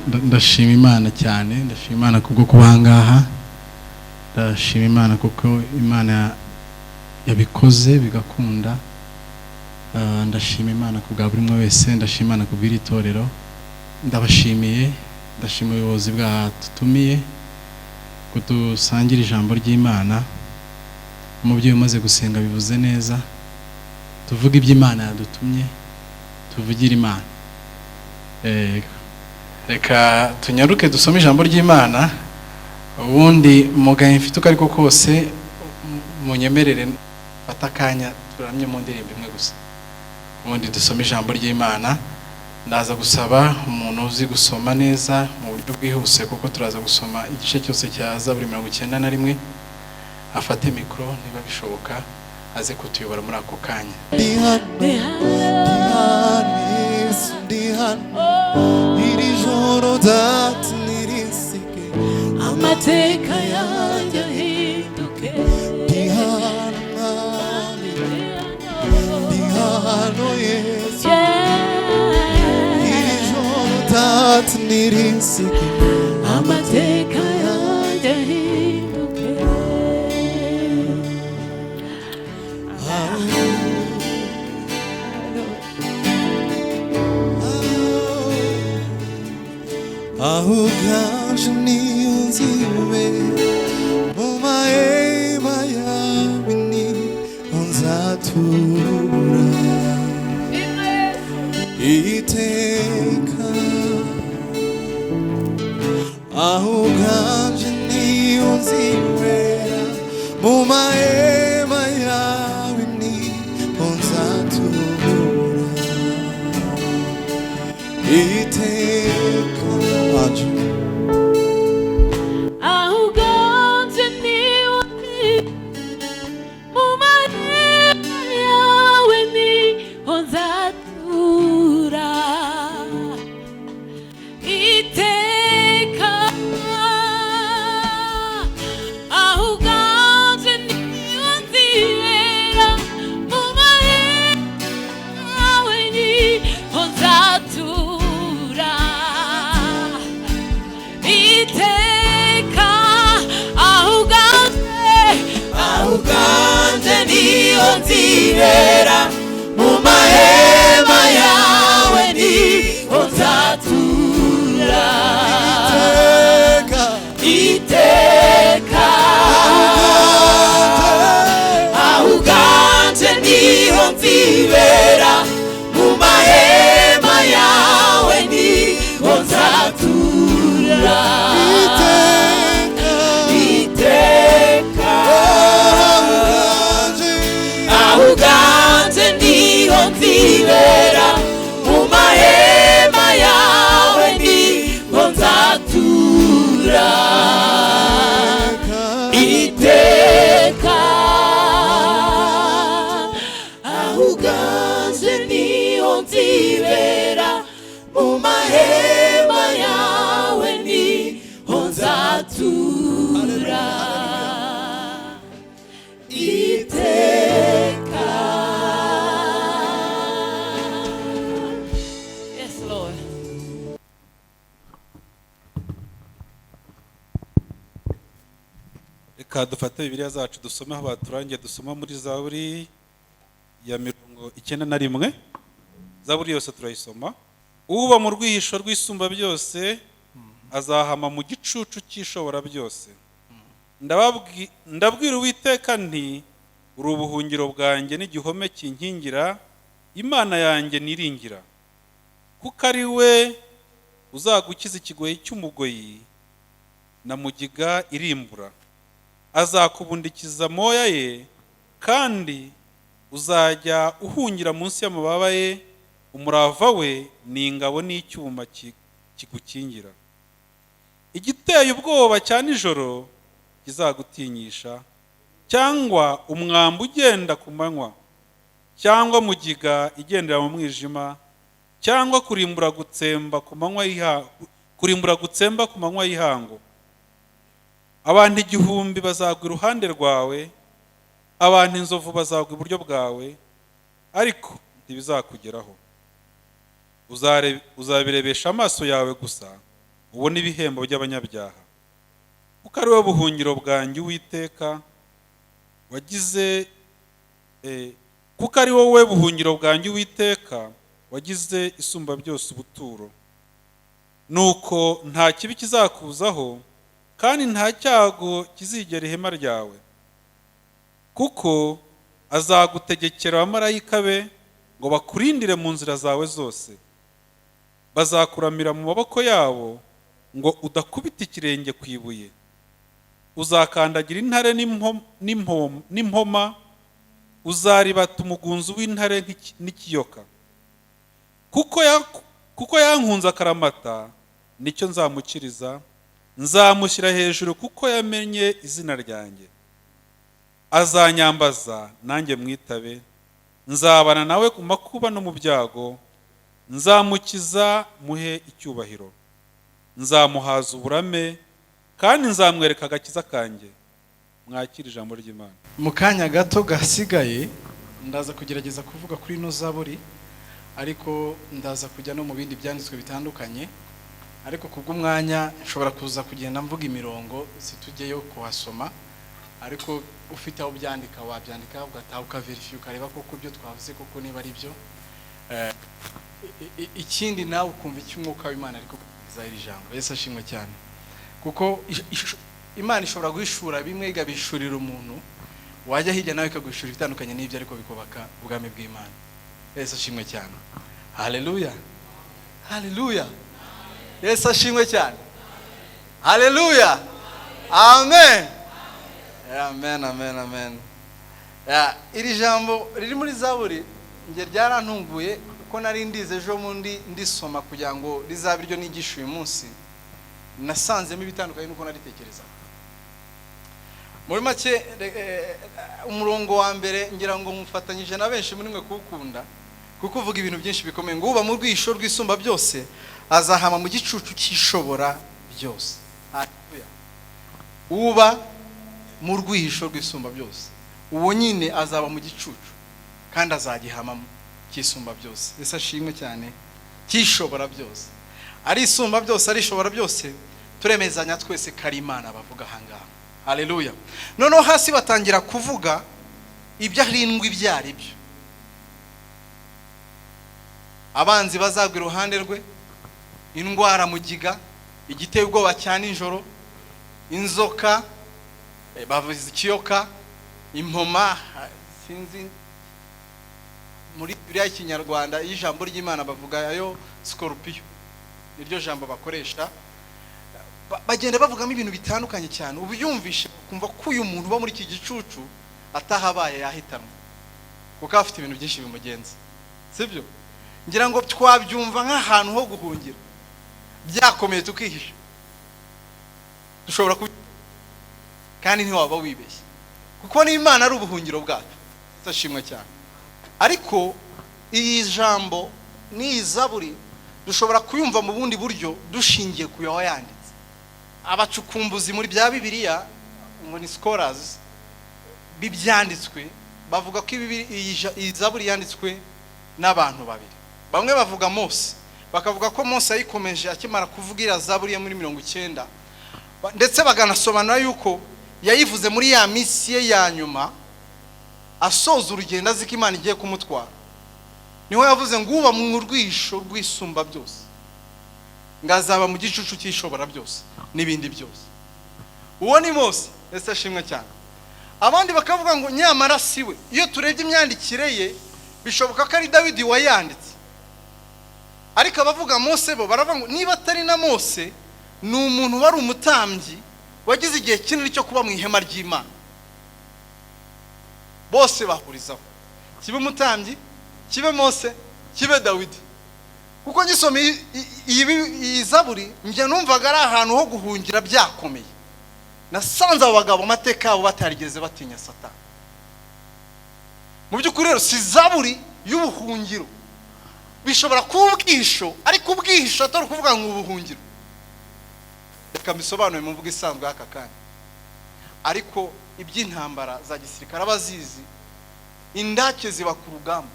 ndashima Imana cyane, ndashima Imana kubwo kubangaha, ndashima Imana kuko Imana yabikoze bigakunda. Ndashima Imana kubwa buri umwe wese, ndashima Imana kubw'iri torero. Ndabashimiye, ndashima ubuyobozi bwatutumiye kudusangira ijambo ry'Imana. Umubyeyi umaze gusenga bivuze neza, tuvuga iby'Imana yadutumye, tuvugira Imana. Reka tunyaruke dusome ijambo ry'Imana, ubundi mugaye mfite uko ariko kose munyemerere batakanya turamye mu ndirimbo imwe gusa, ubundi dusome ijambo ry'Imana. Ndaza gusaba umuntu uzi gusoma neza mu buryo bwihuse, kuko turaza gusoma igice cyose cya Zaburi 91, afate mikoro niba bishoboka aze kutuyobora muri ako kanya. Iri joro data nirisige, amateka yanjye ahinduke. Dihano Yesu, iri joro data nirisige, amateka yanjye ahinduke. Aho uganje niyo nzibe, mu mahema yawe niho nzatura iteka. Aho uganje niyo nzibera, mu mahema yawe niho nzatura iteka. Nzibera mu mahema yawe niho nzatura iteka. Aho uganje niho nzibera, mu mahema yawe niho nzatura iteka. Uganje niho nzibera, mu mahema yawe niho nzatura iteka. Aho uganje niho nzibera, mu mahema yawe niho nzatura iteka. Reka dufate Bibiliya zacu dusome aho baturangiye, dusoma muri Zaburi ya 91. Zaburi yose turayisoma. Uba mu rwihisho rw'isumba byose azahama mu gicucu cy'ishobora byose. Ndabwira Uwiteka nti, uri ubuhungiro bwanjye n'igihome kinkingira, Imana yanjye niringira. Kuko ari we uzagukiza ikigoyi cy'umugoyi na mugiga irimbura. Azakubundikiza moya ye, kandi uzajya uhungira munsi y'amababa ye. Umurava we ni ingabo n'icyuma kigukingira. Igiteye ubwoba cya nijoro kizagutinyisha, cyangwa umwambi ugenda ku manywa, cyangwa mugiga igendera mu mwijima, cyangwa kurimbura gutsemba ku manywa y'ihangu. Abantu 1000 bazagwa iruhande rwawe, abantu inzovu bazagwa iburyo bwawe, ariko ntibizakugeraho. Uzabirebesha amaso yawe gusa, ubone ibihembo by'abanyabyaha. Kuko ari wowe buhungiro bwanjye Uwiteka wagize kuko ari wowe buhungiro bwanjye Uwiteka wagize isumba byose ubuturo. Nuko nta kibi kizakuzaho kandi nta cyago kizigera ihema ryawe, kuko azagutegekera abamarayika be ngo bakurindire mu nzira zawe zose. Bazakuramira mu maboko yabo ngo udakubita ikirenge ku ibuye. Uzakandagira intare n'impoma, uzaribata umugunzu w'intare n'ikiyoka. Kuko yankunze akaramata, nicyo nzamukiriza, nzamushyira hejuru kuko yamenye izina ryanjye. Azanyambaza nanjye mwitabe, nzabana nawe ku makuba no mu byago, nzamukiza muhe icyubahiro. Nzamuhaza uburame kandi nzamwereka agakiza kanjye. Mwakira ijambo ry'Imana. Mu kanya gato gasigaye ndaza kugerageza kuvuga kuri ino zaburi, ariko ndaza kujya no mu bindi byanditswe bitandukanye, ariko kubw'umwanya nshobora kuza kugenda mvuga imirongo situgeyo kuhasoma, ariko ufite aho byandika wabyandika ugataha ukaverifiye ukareba koko ibyo twavuze koko niba ari byo. Ikindi nawe ukumva icyo umwuka w'Imana ariko kubiza iri jambo. Yesu ashimwe cyane, kuko Imana ishobora guhishura bimwe igabishurira umuntu, wajya hirya nawe ikaguhishura bitandukanye n'ibyo, ariko bikubaka ubwami bw'Imana. Yesu ashimwe cyane. Haleluya, haleluya. Yesu ashimwe cyane. Haleluya, amen, amen, amen, amen. Iri jambo riri muri Zaburi nge ryarantunguye, kuko nari ndize ejo mundi ndisoma kugira ngo rizabe iryo nigisha uyu munsi. Nasanzemo ibitandukanye nuko naritekereza. Muri make umurongo wa mbere ngira ngo mufatanyije na benshi muri mwe kuwukunda, kuko uvuga ibintu byinshi bikomeye ngo uba mu rwisho rw'isumba byose azahama mu gicucu cy'ishobora byose. Haleluya. Uba mu rwisho rw'isumba byose, uwo nyine azaba mu gicucu kandi azagihama cy'isumba byose. Yesu ashimwe cyane. Cy'ishobora byose, ari isumba byose, ari ishobora byose, turemezanya twese kari Imana bavuga ahangaha. Haleluya. Noneho hasi batangira kuvuga ibyo arindwi byari byo. Abanzi bazagwa iruhande rwe, indwara mugiga, igiteye ubwoba cya nijoro, inzoka, bavuze ikiyoka, impoma, sinzi muri Bibiliya y'Ikinyarwanda y'ijambo ry'Imana bavuga ayo scorpion, niryo jambo bakoresha. Bagenda bavugamo ibintu bitandukanye cyane, ubyumvishe kumva ko uyu muntu uba muri iki gicucu atahabaye yahitanwe, kuko afite ibintu byinshi bimugenza, sibyo? Ngira ngo twabyumva nk'ahantu ho guhungira, byakomeye tukihisha, dushobora kandi ntiwaba wibeshye, kuko n'Imana ari ubuhungiro bwacu. Tashimwe cyane. Ariko iyi jambo ni Zaburi dushobora kuyumva mu bundi buryo dushingiye ku yawayanditse. Abacukumbuzi muri bya Bibiliya ngo ni scholars bibyanditswe bavuga ko iyi Zaburi yanditswe n'abantu babiri. Bamwe bavuga Mose, bakavuga ko Mose ayikomeje akimara kuvugira Zaburi ya muri 90, ndetse baganasobanura yuko yayivuze muri ya misi ye ya nyuma asoza urugendo aziko Imana igiye kumutwara. Niho yavuze ngo uba mu rwisho rw'isumba byose ngazaba mu gicucu cy'ishobora byose n'ibindi byose. Uwo ni Mose. Yesu ashimwe cyane. Abandi bakavuga ngo nyamara siwe. Iyo turebye imyandikire ye bishoboka ko ari Dawidi wayanditse, ariko abavuga Mose bo baravuga ngo niba atari na Mose, ni umuntu wari umutambyi wagize igihe kinini cyo kuba mu ihema ry'Imana. Bose bahurizaho, kibe umutambyi, kibe Mose, kibe Dawidi. Kuko ngisoma iyi Zaburi njye numvaga ari ahantu ho guhungira byakomeye. Nasanze abo bagabo amateka yabo batarigeze batinya Satani. Mu by'ukuri rero si Zaburi y'ubuhungiro, bishobora kuba ubwihisho, ariko ubwihisho atari kuvuga ngo ubuhungiro. Reka mbisobanure mu mvugo isanzwe y'aka kanya. Ariko iby'intambara za gisirikare abazizi, indake ziba ku rugamba,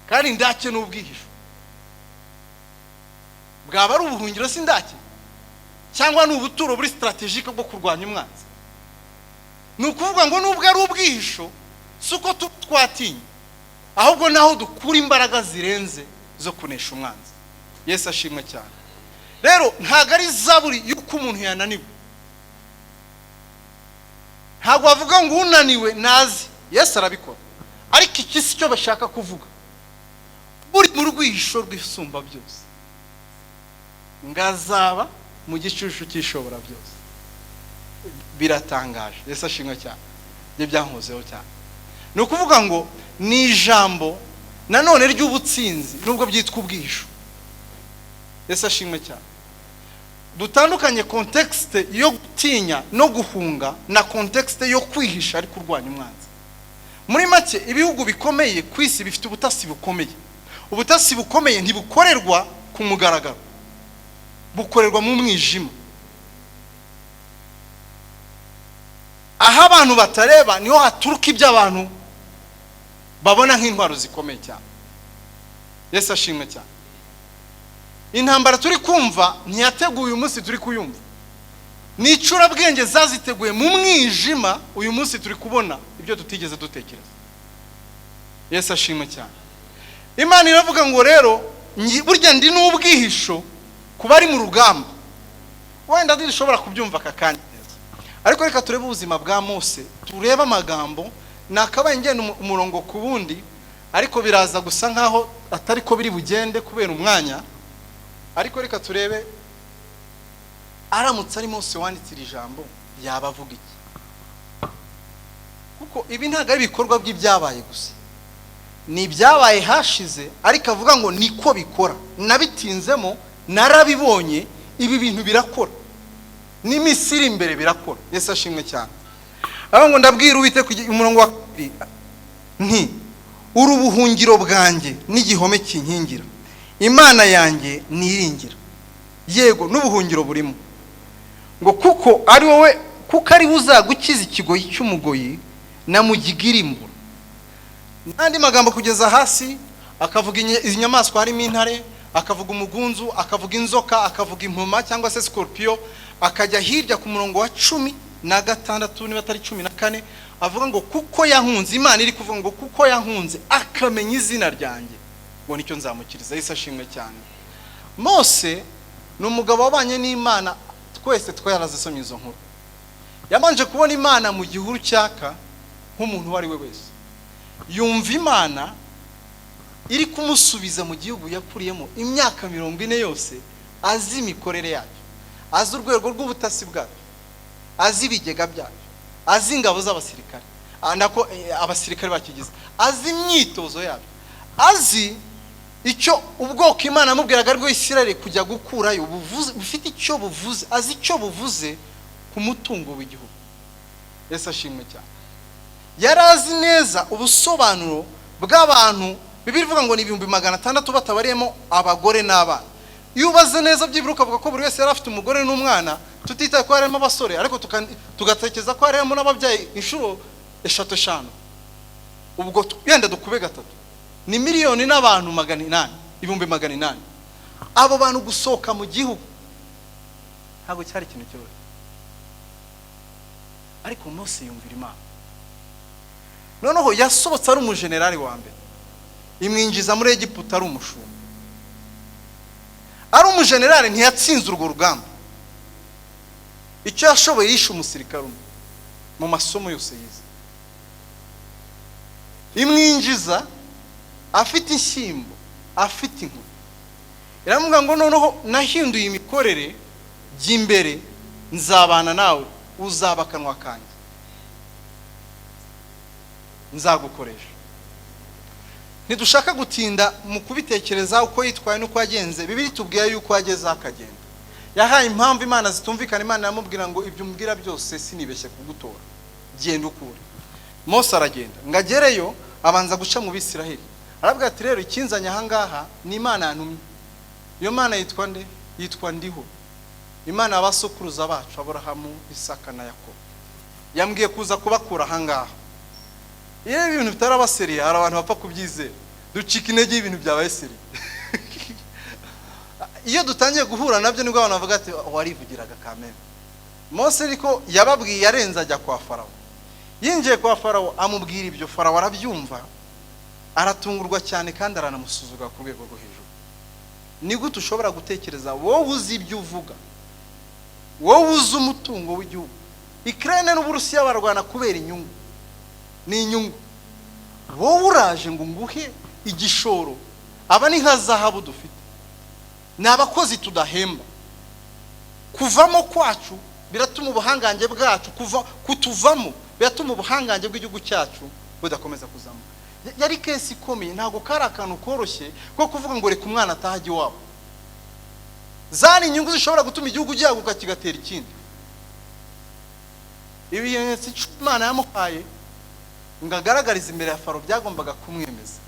kandi indake n'ubwihisho. bwaba ari ubuhungiro sindaki cyangwa ni ubuturo buri strategique bwo kurwanya umwanzi. Ni ukuvuga ngo nubwo ari ubwihisho suko twatinya, ahubwo naho dukura imbaraga zirenze zo kunesha umwanzi. Yesu ashimwe cyane. Rero ntago ari zaburi yuko umuntu yananiwe, ntago bavuga ngo unaniwe nazi, Yesu arabikora. Ariko iki si cyo bashaka kuvuga. Uri mu rwihisho rw'isumba byose, ngazaba mu gicucu cy'ishobora byose. Biratangaje. Yesu ashimwe cyane. Bye byankozeho cyane. Ni ukuvuga ngo ni ijambo nanone ry'ubutsinzi nubwo byitwa ubwihisho. Yesu ashimwe cyane. Dutandukanye context yo gutinya no guhunga na context yo kwihisha ari kurwanya umwanzi. Muri make ibihugu bikomeye ku isi bifite ubutasi bukomeye. Ubutasi bukomeye ntibukorerwa ku mugaragaro, bukorerwa mu mwijima. Aha abantu batareba niho haturuka ibyo abantu babona nk'intwaro zikomeye cyane. Yesu ashimwe cyane. Intambara turi kumva ntiyateguye uyu munsi turi kuyumva. Ni icurabwenge zaziteguye mu mwijima, uyu munsi turi kubona ibyo tutigeze dutekereza. Yesu ashimwe cyane. Imana iravuga ngo rero burya ndi n'ubwihisho kuba ari mu rugamba. Wenda ndishobora kubyumva akakanya neza, ariko reka turebe ubuzima bwa Mose, turebe amagambo nakabaye ngenda umurongo ku wundi, ariko biraza gusa nkaho atari ko biri bugende kubera umwanya. Ariko reka turebe aramutse ari Mose wanditse iri jambo yabavuga iki, kuko ibi ntago ari ibikorwa by'ibyabaye gusa, ni byabaye hashize, ariko avuga ngo niko bikora. Nabitinzemo, narabibonye, ibi bintu birakora, n'imisiri imbere birakora. Yesu ashimwe cyane. Aho ngo ndabwira Uwiteka umurongo wa 2 nti uri ubuhungiro bwanjye n'igihome kinkingira, Imana yanjye niringira. Yego n'ubuhungiro burimo ngo kuko ari wowe, kuko ari uzagukiza ikigoyi cy'umugoyi na mugigirimbura. Nandi magambo kugeza hasi akavuga inyamaswa harimo intare, akavuga umugunzu, akavuga inzoka, akavuga impuma cyangwa se scorpio, akajya hirya ku murongo wa 16 niba atari 14 avuga ngo kuko yankunze. Imana iri kuvuga ngo kuko yankunze akamenya izina ryanjye ngo nicyo nzamukiriza. Yesu ashimwe cyane. Mose ni umugabo wabanye n'Imana, twese twayarazisomye izo nkuru. Yabanje kubona Imana mu gihuru cyaka nk'umuntu wari we wese, yumva Imana iri kumusubiza mu gihugu yakuriyemo imyaka 40 yose, azi imikorere yacu, azi urwego rw'ubutasi bwacu, azi ibigega byacu, azi ingabo z'abasirikare, nako abasirikare bakigize, azi imyitozo yacu, azi icyo ubwoko Imana amubwiraga rwo Isirayeli kujya gukurayo bufite icyo buvuze, azi icyo buvuze ku mutungo w'igihugu. Yesu ashimwe cyane. Yarazi neza ubusobanuro bw'abantu. Bibiri ivuga ngo ni 600 batabariyemo abagore n'abana. Iyo ubaze neza byiburuka avuga ko buri wese yari afite umugore n'umwana, tutitaye ko harimo abasore, ariko tugatekereza ko harimo n'ababyaye inshuro 3-5. Ubwo yenda dukube 3 ni miliyoni n'abantu 800. Abo bantu gusoka mu gihugu ntabwo cyari ikintu cyoroshye, ariko Mose yumvira Imana. Noneho yasobotse ari umujenerali wa mbere, imwinjiza muri Egiputa ari umushumba. Ari umujenerali ntiyatsinze urwo rugamba, icyo yashoboye yishe umusirikare umwe mu masomo yose yize. Imwinjiza afite inshyimbo, afite inkuru. Iramuga ngo noneho nahinduye imikorere by'imbere, nzabana nawe, uzaba akanwa kanjye, nzagukoresha. Ntidushaka gutinda mu kubitekereza uko yitwaye n'uko yagenze. Bibiri tubwiye yuko yageze akagenda, yahaye impamvu Imana zitumvikana. Imana yamubwira ngo ibyo umbwira byose sinibeshye kugutora, genda ukure. Mose aragenda, ngagereyo abanza guca mu Bisiraheli. Arabwira ati rero ikinzanye aha ngaha ni Imana yantumye. Iyo Mana yitwa nde? Yitwa Ndiho, Imana y'abasokuruza bacu Aburahamu, Isaka na Yakobo. Yambwiye kuza kubakura aha ngaha. Iyo ibintu bitarabaseriye hari abantu bapfa kubyizera, ducika intege y'ibintu byabaye seri. iyo dutangiye guhura nabyo nibwo abantu bavuga ati warivugiraga kameme. Mose ariko yababwiye arenze ajya kwa Farawo. Yinjiye kwa Farawo amubwira ibyo, Farawo arabyumva aratungurwa cyane kandi aranamusuzuga ku rwego rwo hejuru. Ni gute ushobora gutekereza wowe uzi ibyo uvuga, wowe uzi umutungo w'igihugu? Ukraine n'Uburusiya barwana kubera inyungu, ni inyungu. Wowe uraje ngo nguhe igishoro, aba ni nka zahabu dufite, ni abakozi tudahemba. Kuvamo kwacu biratuma ubuhangange bwacu kutuvamo biratuma ubuhangange bw'igihugu cyacu budakomeza kuzamo. Yari kesi ikomeye, ntago kari akantu koroshye ko kuvuga ngo reka umwana atahajye iwabo. Zani inyungu zishobora gutuma igihugu gihaguka kigatera ikindi. Ibimenyetso Imana yamuhaye ngo agaragarize imbere ya Farawo byagombaga kumwemeza.